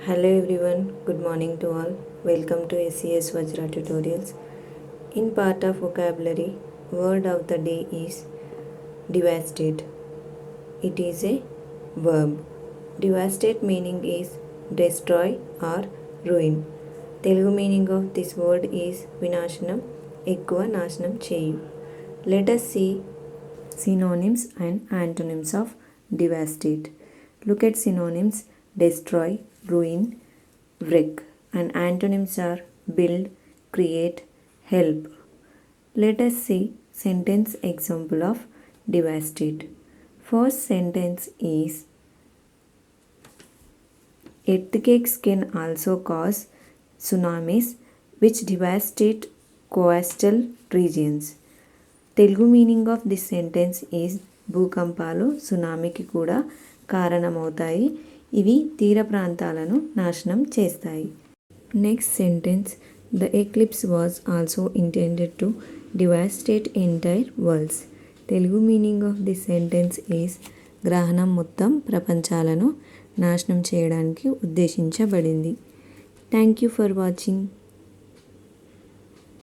Hello everyone, good morning to all. Welcome to SCS VAJRA Tutorials. In part of vocabulary, word of the day is devastate. It is a verb. Devastate meaning is destroy or ruin. Telugu meaning of this word is vinashanam, ekkuva nashanam cheyu. Let us see synonyms and antonyms of devastate. Look at synonyms: destroy, ruin, wreck, and antonyms are build, create, help. Let us see sentence example of devastate. First sentence is: earthquakes can also cause tsunamis which devastate coastal regions. Telugu meaning of this sentence is భూకంపాలు సునామీకి కూడా కారణమవుతాయి. ఇవి తీర ప్రాంతాలను నాశనం చేస్తాయి. Next sentence: the eclipse was also intended to devastate entire worlds. Telugu meaning of this sentence is గ్రహణం మొత్తం ప్రపంచాలను నాశనం చేయడానికి ఉద్దేశించబడింది. Thank you for watching.